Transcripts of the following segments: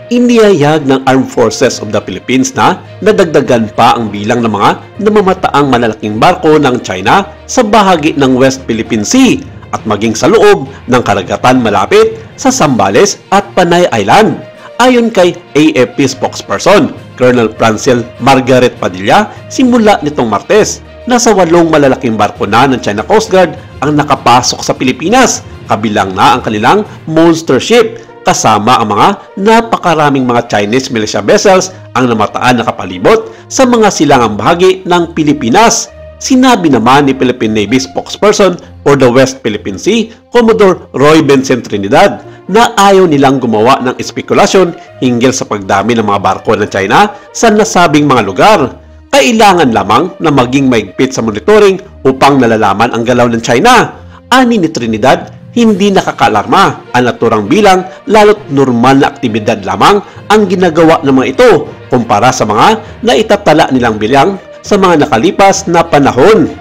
Inihayag ng Armed Forces of the Philippines na nadagdagan pa ang bilang ng mga namamataang malalaking barko ng China sa bahagi ng West Philippine Sea at maging sa loob ng karagatan malapit sa Zambales at Panay Island. Ayon kay AFP spokesperson, Colonel Francel Margaret Padilla, simula nitong Martes, nasa 8 malalaking barko na ng China Coast Guard ang nakapasok sa Pilipinas, kabilang na ang kanilang monster ship, kasama ang mga napakaraming mga Chinese militia vessels ang namataan na kapalibot sa mga silangang bahagi ng Pilipinas. Sinabi naman ni Philippine Navy spokesperson for the West Philippine Sea, Commodore Roy Vincent Trinidad, na ayaw nilang gumawa ng espekulasyon hinggil sa pagdami ng mga barko ng China sa nasabing mga lugar. Kailangan lamang na maging maigpit sa monitoring upang nalalaman ang galaw ng China. Ani ni Trinidad, hindi nakakaalarma ang naturang bilang lalo't normal na aktibidad lamang ang ginagawa ng mga ito kumpara sa mga naitatala nilang bilang sa mga nakalipas na panahon.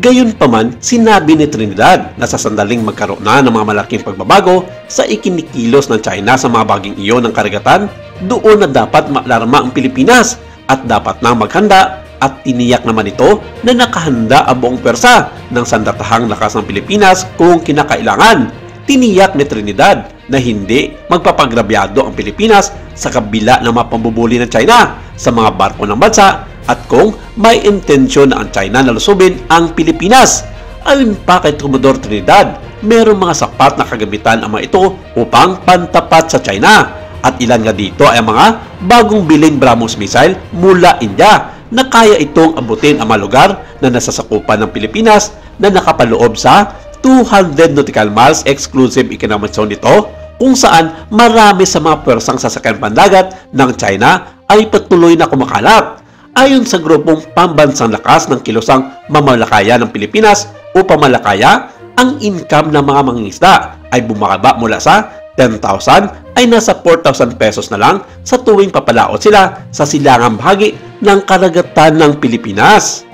Gayunpaman, sinabi ni Trinidad na sa sandaling magkaroon na ng mga malaking pagbabago sa ikinikilos ng China sa mga baging iyon ng karagatan, doon na dapat maalarma ang Pilipinas at dapat nang maghanda, at tiniyak naman ito na nakahanda ang buong pwersa ng sandatahang lakas ng Pilipinas kung kinakailangan. Tiniyak ni Trinidad na hindi magpapagrabyado ang Pilipinas sa kabila ng mga pambubuli ng China sa mga barko ng bansa at kung may intensyon na ang China na lusubin ang Pilipinas. Ayon pa kay Commodore Trinidad, mayroong mga sapat na kagamitan ang mga ito upang pantapat sa China. At ilan nga dito ay mga bagong biling BrahMos missile mula India na kaya itong abutin ang mga lugar na nasasakupan ng Pilipinas na nakapaloob sa 200 nautical miles exclusive economic zone nito, kung saan marami sa mga pwersang sasakyan pandagat ng China ay patuloy na kumakalat. Ayon sa grupong pambansang lakas ng kilosang mamalakaya ng Pilipinas o pamalakaya, ang income ng mga mangingisda ay bumaba mula sa 10,000 ay nasa 4,000 pesos na lang sa tuwing papalaot sila sa silangang bahagi ng karagatan ng Pilipinas.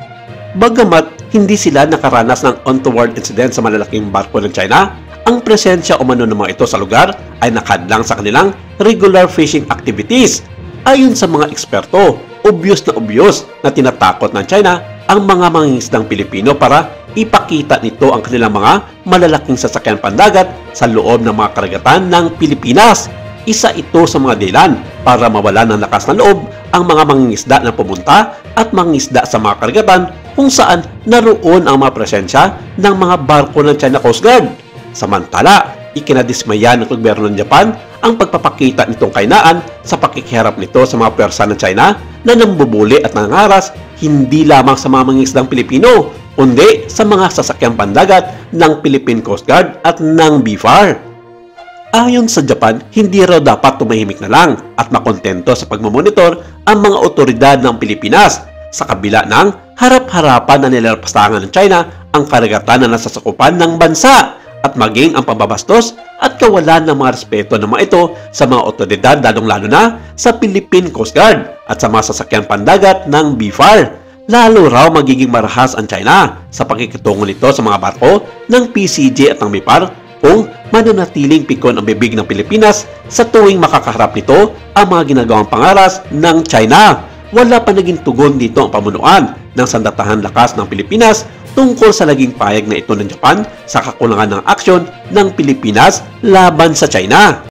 Bagamat hindi sila nakaranas ng untoward incident sa malalaking barko ng China, ang presensya umano ng mga ito sa lugar ay nakadlang sa kanilang regular fishing activities. Ayon sa mga eksperto, obvious na tinatakot ng China ang mga mangingisdang Pilipino para ipakita nito ang kanilang mga malalaking sasakyan pandagat sa loob ng mga karagatan ng Pilipinas. Isa ito sa mga dahilan para mawala ng lakas ng loob ang mga mangingisda na pumunta at mangingisda sa mga karagatan kung saan naroon ang mga presensya ng mga barko ng China Coast Guard. Samantala, ikinadismaya ng gobyerno ng Japan ang pagpapakita nitong kainaan sa pakikiharap nito sa mga pwersa ng China na nambubuli at nangaras hindi lamang sa mga mangingisdang Pilipino, kundi sa mga sasakyang pandagat ng Philippine Coast Guard at ng BFAR. Ayon sa Japan, hindi raw dapat tumahimik na lang at makontento sa pagmamonitor ang mga otoridad ng Pilipinas sa kabila ng harap-harapan na nilalapastangan ng China ang karagatan na nasasakupan ng bansa at maging ang pambabastos at kawalan ng mga respeto ng mga ito sa mga otoridad lalong-lalo na sa Philippine Coast Guard at sa mga sasakyang pandagat ng BFAR. Lalo raw magiging marahas ang China sa pakikitungo nito sa mga barko ng PCG at ng BFAR kung mananatiling pikon ang bibig ng Pilipinas sa tuwing makakaharap nito ang mga ginagawang pangaras ng China. Wala pa naging tugon dito ang pamunuan ng Sandatahan Lakas ng Pilipinas tungkol sa naging payag na ito ng Japan sa kakulangan ng aksyon ng Pilipinas laban sa China.